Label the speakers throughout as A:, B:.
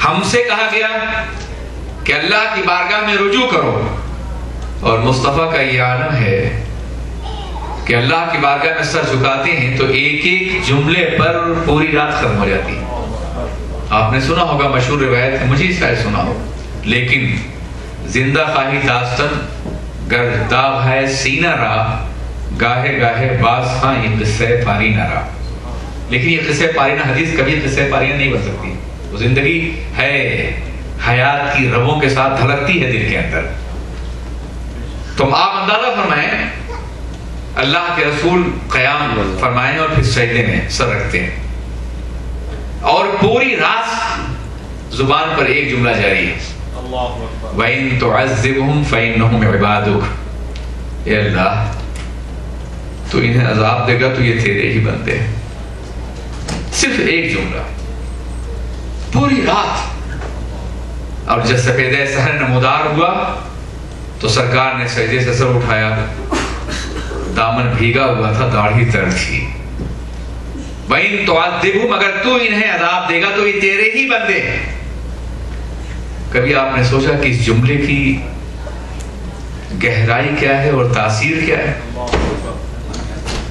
A: ہم سے کہا گیا کہ اللہ کی بارگاہ میں رجوع کرو، اور مصطفیٰ کا یہ عالم ہے کہ اللہ کی بارگاہ میں سر جھکاتے ہیں تو ایک ایک جملے پر پوری رات ختم ہو جاتی ہے۔ آپ نے سنا ہوگا، مشہور روایت ہے، مجھے شاید سنا ہو، لیکن زندہ خواہی داستن گر داغ ہے سینہ را، گاہے گاہے باز ہاں یہ قصہ پارینہ را۔ لیکن یہ قصہ پارینہ حدیث کبھی قصہ پارینہ نہیں بن سکتی، وہ زندگی ہے، حیات کی رگوں کے ساتھ دھڑکتی ہے دل کے اندر۔ تو آپ اندازہ فرمائیں، اللہ کے رسول قیام فرمائیں اور پھر سجدے میں سر رکھتے ہیں، اور پوری رات زبان پر ایک جملہ جاری ہے، وَإِن تُعَذِّبْهُمْ فَإِنَّهُمْ عِبَادُكَ۔ اے اللہ تو انہیں عذاب دے گا تو یہ تیرے ہی بندے ہیں۔ صرف ایک جملہ پوری رات۔ اور جب سفیدہ سحر نمودار ہوا تو سرکار نے سجدے سے سر اٹھایا، دامن بھیگا ہوا تھا، داڑھی تر تھی۔ وَإِن تُعَذِّبْهُمْ، اگر تو انہیں عذاب دے گا تو یہ تیرے ہی بندے ہیں۔ کبھی آپ نے سوچا کہ اس جملے کی گہرائی کیا ہے اور تاثیر کیا ہے؟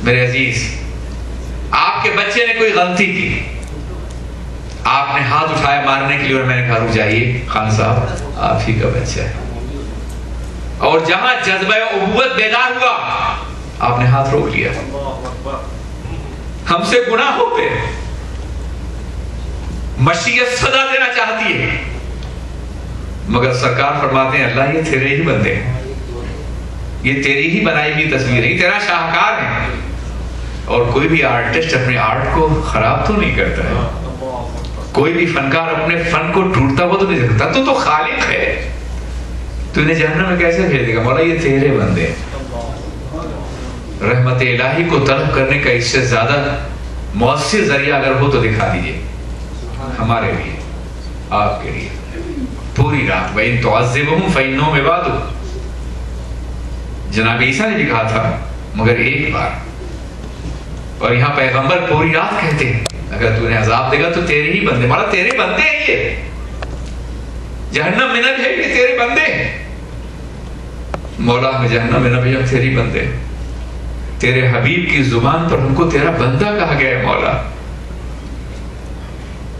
A: میرے عزیز، آپ کے بچے نے کوئی غلطی کی، آپ نے ہاتھ اٹھایا مارنے کے لیے، اور میں نے کہا رک جائیے خان صاحب، آپ ہی کا بچہ ہے، اور جہاں جذبہ ابوت بیدار ہوا آپ نے ہاتھ روک لیا۔ ہم سے گناہ ہوتے، مشیت سزا دینا چاہتی ہے، مگر سرکار فرماتے ہیں اللہ یہ تیرے ہی بندے ہیں، یہ تیری ہی بنائی ہوئی تصویر ہے، یہ تیرا شاہکار ہے۔ اور کوئی بھی آرٹسٹ اپنے آرٹ کو خراب تو نہیں کرتا ہے، کوئی بھی فنکار اپنے فن کو ٹوٹتا ہوا تو نہیں دیکھتا، تو خالق ہے، تو انہیں جہنم میں کیسے بھیج دے گا؟ مولا یہ تیرے بندے ہیں۔ رحمت الہی کو طلب کرنے کا اس سے زیادہ مؤثر ذریعہ اگر ہو تو دکھا دیجئے ہمارے لیے، آپ کے لیے۔ پوری رات وَإِن تُعَذِّبْهُمْ فَإِنَّهُمْ عِبَادُكَ، جناب عیسیٰ نے بھی کہا تھا مگر ایک بار، اور یہاں پیغمبر پوری رات کہتے ہیں اگر تو انہیں عذاب دے گا تو تیرے ہی بندے، مولا تیرے بندے ہیں، یہ جہنم میں نہ بھیج، یہ تیرے بندے ہیں، مولا ہمیں جہنم میں نہ بھیج، تیری بندے، تیرے حبیب کی زبان پر ہم کو تیرا بندہ کہا گیا ہے مولا،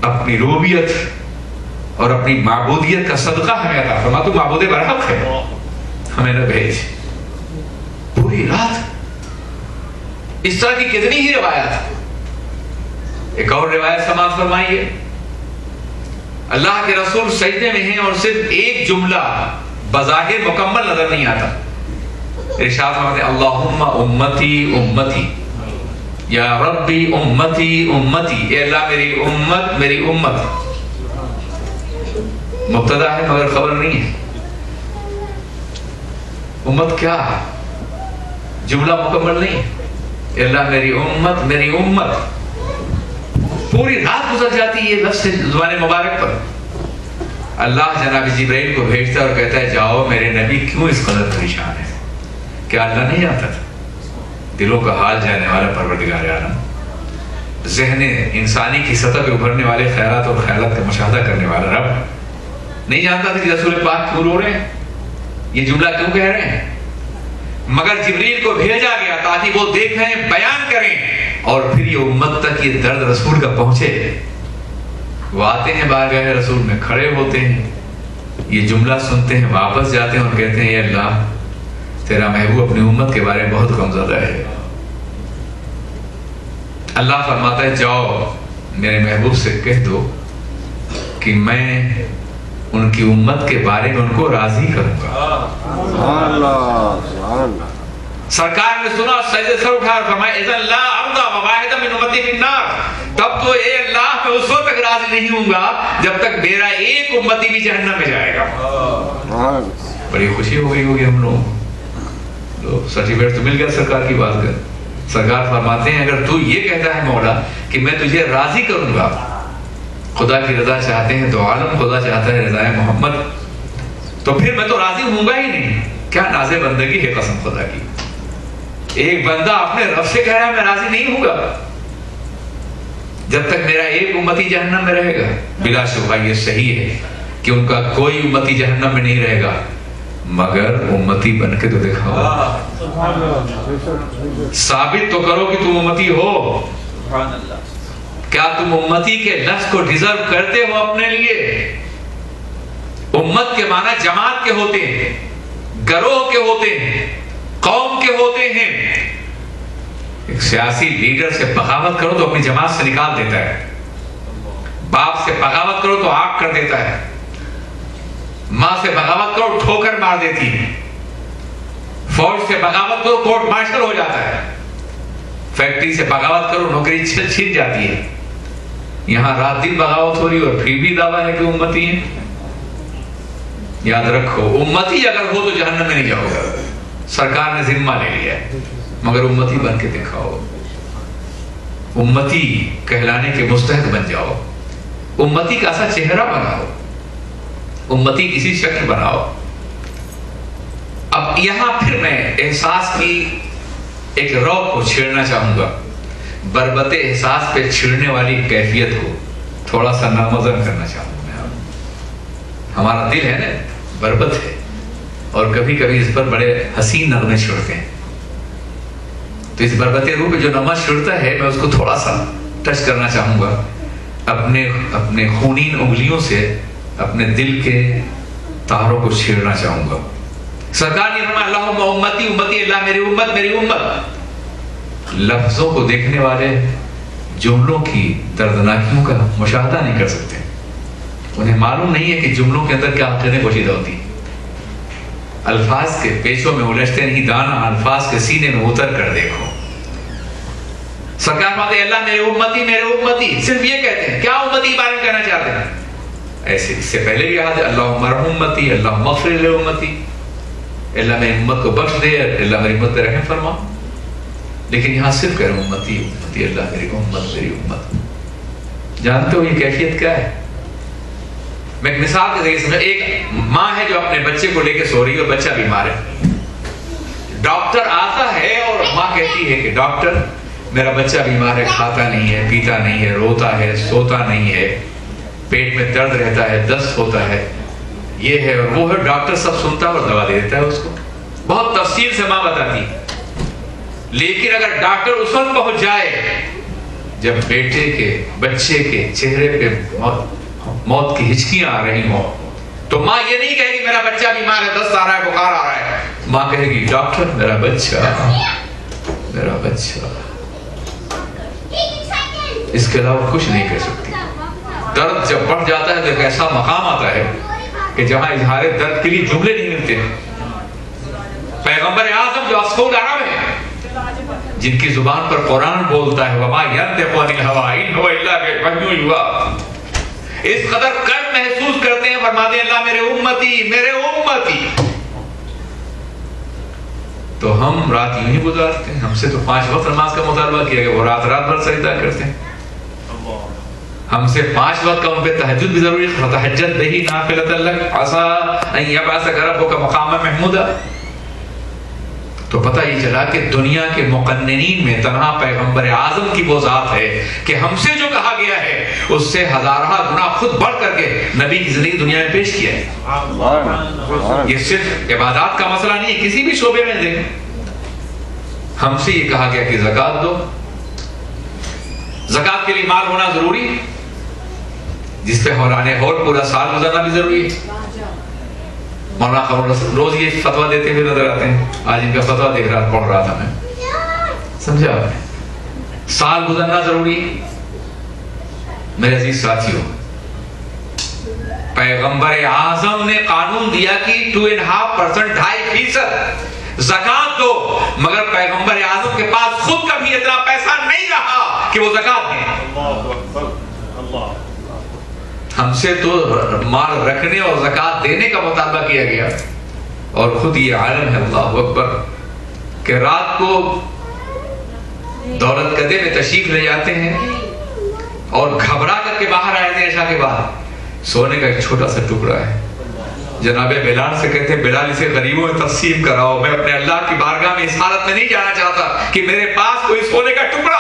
A: اپنی ربوبیت اور اپنی معبودیت کا صدقہ ہمیں عطا فرما، تو معبود برحق ہے، ہمیں نہ بھیج۔ پوری رات اس طرح کی کتنی ہی روایات۔ ایک اور روایت سماعت فرمائیے، اللہ کے رسول سجدے میں ہیں اور صرف ایک جملہ بظاہر مکمل نظر نہیں آتا، ارشاد فرماتے ہیں اللہم امتی امتی، یا ربی امتی امتی، اے اللہ میری امت میری امت۔ مبتدا ہے مگر خبر نہیں ہے، امت کیا ہے، جملہ مکمل نہیں ہے، اے اللہ میری امت میری امت۔ پوری رات گزر جاتی ہے یہ لفظ زبان مبارک پر، اللہ جناب جبرائیل کو بھیجتا اور کہتا ہے جاؤ میرے نبی کیوں اس قدر پریشان ہے؟ کیا اللہ نہیں جانتا تھا؟ دلوں کا حال جاننے والا پروردگار عالم، ذہن انسانی کی سطح پہ ابھرنے والے خیالات اور خیالات کا مشاہدہ کرنے والا رب نہیں جانتا تھا کہ رسول پاک کیوں رو رہے ہیں، یہ جملہ کیوں کہہ رہے ہیں؟ مگر جبریل کو بھیجا گیا تاکہ وہ دیکھیں، بیان کریں، اور پھر یہ امت تک یہ درد رسول کا پہنچے۔ وہ آتے ہیں بارگاہ رسول میں، کھڑے ہوتے ہیں، یہ جملہ سنتے ہیں، واپس جاتے ہیں اور کہتے ہیں اے اللہ تیرا محبوب اپنی امت کے بارے میں بہت غمزدہ ہے۔ اللہ فرماتا ہے جاؤ میرے محبوب سے کہہ دو کہ میں ان کی امت کے بارے میں ان کو راضی کروں گا۔ سرکار نے سنا، سجدے سر اٹھا اور فرمایا اذن لا ارضى وواحدا من امتی فی النار، تب تو اے اللہ میں اس وقت تک راضی نہیں ہوں گا جب تک میرا ایک امتی بھی جہنم میں جائے گا۔ بڑی خوشی ہو گئی ہوگی ہم لوگ سرٹیفکیٹ تو مل گیا سرکار کی بات کر۔ سرکار فرماتے ہیں اگر تو یہ کہتا ہے مولا کہ میں تجھے راضی کروں گا، خدا کی رضا چاہتے ہیں تو عالم خدا چاہتا ہے رضا محمد، تو پھر میں تو راضی ہوں گا ہی نہیں۔ کیا ناز بندگی ہے قسم خدا کی، ایک بندہ اپنے رب سے کہہ رہا ہے میں راضی نہیں ہوں گا۔ جب تک میرا ایک امتی جہنم میں رہے گا، بلا شبہ یہ صحیح ہے کہ ان کا کوئی امتی جہنم میں نہیں رہے گا، مگر امتی بن کے تو دکھاؤ، ثابت تو کرو کہ تم امتی ہو۔ کیا تم امتی کے لفظ کو ڈیزرو کرتے ہو اپنے لیے؟ امت کے معنی جماعت کے ہوتے ہیں، گروہ کے ہوتے ہیں، قوم کے ہوتے ہیں۔ ایک سیاسی لیڈر سے بغاوت کرو تو اپنی جماعت سے نکال دیتا ہے، باپ سے بغاوت کرو تو آگ کر دیتا ہے، ماں سے بغاوت کرو ٹھوکر مار دیتی ہے، فوج سے بغاوت کرو کورٹ مارشل ہو جاتا ہے، فیکٹری سے بغاوت کرو نوکری چھن جاتی ہے۔ یہاں رات دن بغاوت ہو رہی اور پھر بھی دعویٰ ہے کہ امتی ہیں۔ یاد رکھو، امتی اگر ہو تو جہنم میں نہیں جاؤ گا، سرکار نے ذمہ لے لیا ہے، مگر امتی بن کے دکھاؤ، امتی کہلانے کے مستحق بن جاؤ، امتی کا ایسا چہرہ بناؤ، امتی کسی شکل بناؤ۔ اب یہاں پھر میں احساس کی ایک روح کو چھیڑنا چاہوں گا، بربط احساس پہ چھڑنے والی کیفیت کو تھوڑا سا نامزن کرنا چاہوں گا۔ ہمارا دل ہے نا بربط ہے، اور کبھی کبھی اس پر بڑے حسین نغمے چھڑتے ہیں، تو اس بربط روح پہ جو نغمہ چھڑتا ہے میں اس کو تھوڑا سا ٹچ کرنا چاہوں گا، اپنے خونین انگلیوں سے اپنے دل کے تاروں کو چھیڑنا چاہوں گا۔ سرکار نے فرمایا اللہم امتی امتی، اللہ میری امت میری امت۔ لفظوں کو دیکھنے والے جملوں کی دردناکیوں کا مشاہدہ نہیں کر سکتے، انہیں معلوم نہیں ہے کہ جملوں کے اندر کیا عقیدیں پوشیدہ ہوتی ہیں۔ الفاظ کے پیچوں میں الجھتے نہیں، دانا الفاظ کے سینے میں اتر کر دیکھو۔ سرکار فرماتے ہیں اللہ میرے امتی میرے امتی، صرف یہ کہتے ہیں، کیا امتی بارے میں کہنا چاہتے ہیں؟ ایسے اس سے پہلے بھی یاد ہے اللہم ارحم امتی، اللہم اغفر لامتی، اللہ میری امت کو بخش دے، اللہ میری امت پہ رحم فرما۔ لیکن یہاں صرف کہہ رہا ہوں امتی امتی، اللہ میری امت میری امت۔ جانتے ہو یہ کیفیت کیا ہے؟ میں ایک مثال کے ذریعے سمجھا۔ ایک ماں ہے جو اپنے بچے کو لے کے سو رہی ہے اور بچہ بیمار ہے، ڈاکٹر آتا ہے اور ماں کہتی ہے کہ ڈاکٹر میرا بچہ بیمار ہے، کھاتا نہیں ہے، پیتا نہیں ہے، روتا ہے، سوتا نہیں ہے، پیٹ میں درد رہتا ہے، دست ہوتا ہے، یہ ہے اور وہ ہے۔ ڈاکٹر سب سنتا ہے اور دوا دے دیتا ہے اس کو، بہت تفصیل سے ماں بتاتی ہے۔ لیکن اگر ڈاکٹر اس وقت پہنچ جائے جب بیٹے کے بچے کے چہرے پہ موت کی ہچکیاں آ رہی ہوں، تو ماں یہ نہیں کہے گی میرا بچہ بیمار ہے، دست آ رہا ہے، بخار آ رہا ہے، ماں کہے گی ڈاکٹر میرا بچہ میرا بچہ۔ اس کے علاوہ کچھ نہیں کہہ سکتی۔ درد جب بڑھ جاتا ہے تو ایک ایسا مقام آتا ہے کہ جہاں اظہار درد کے لیے جملے نہیں ملتے۔ پیغمبر اعظم جو اصفور عرب ہے، جن کی زبان پر قرآن بولتا ہے وَمَا يَنْتِقُ عَنِ الْهَوَىٰ إِنْ هُوَ إِلَّا وَحْيٌ يُوحَىٰ، اس قدر قرب محسوس کرتے ہیں، فرماتے ہیں اللہ میرے امتی میرے امتی۔ تو ہم رات یوں ہی گزارتے ہیں، ہم سے تو 5 وقت نماز کا مطالبہ کیا گیا، وہ رات بھر سجدہ کرتے ہیں۔ ہم سے 5 وقت کا ان پہ تہجد بھی ضروری ہے، فَتَحَجَّدْ بِهِ نَافِلَةً لَكَ عَسَىٰ أَن يَبْعَثَكَ رَبُّكَ مَقَامًا مَحْمُودًا۔ تو پتہ یہ چلا کہ دنیا کے مقننین میں تنہا پیغمبر اعظم کی وہ ذات ہے کہ ہم سے جو کہا گیا ہے اس سے ہزارہ گنا خود بڑھ کر کے نبی کی زندگی دنیا میں پیش کیا ہے۔ یہ صرف عبادات کا مسئلہ نہیں ہے، کسی بھی شعبے میں دیکھیں، ہم سے یہ کہا گیا کہ زکوٰۃ دو۔ زکوٰۃ کے لیے مال ہونا ضروری ہے، جس پہ ہول پورا سال گزرنا بھی ضروری ہے۔ مولانا خبر روز یہ فتویٰ دیتے ہوئے نظر آتے ہیں، آج ان کا فتویٰ دیکھ رہا پڑھ رہا تھا میں، سمجھا آپ نے؟ سال گزرنا ضروری ہے۔ میرے عزیز ساتھیوں، پیغمبر اعظم نے قانون دیا کہ 2.5% 2.5% زکوٰۃ دو، مگر پیغمبر اعظم کے پاس خود کبھی اتنا پیسہ نہیں رہا کہ وہ زکوٰۃ دیں۔ ہم سے تو مال رکھنے اور زکوٰۃ دینے کا مطالبہ کیا گیا، اور خود یہ عالم ہے اللہ اکبر کہ رات کو دولت کدے میں تشریف لے جاتے ہیں اور گھبرا کر کے باہر آئے تھے عشاء کے بعد، سونے کا ایک چھوٹا سا ٹکڑا ہے، جناب بلال سے کہتے ہیں بلال اسے غریبوں میں تقسیم کراؤ، میں اپنے اللہ کی بارگاہ میں اس حالت میں نہیں جانا چاہتا کہ میرے پاس کوئی سونے کا ٹکڑا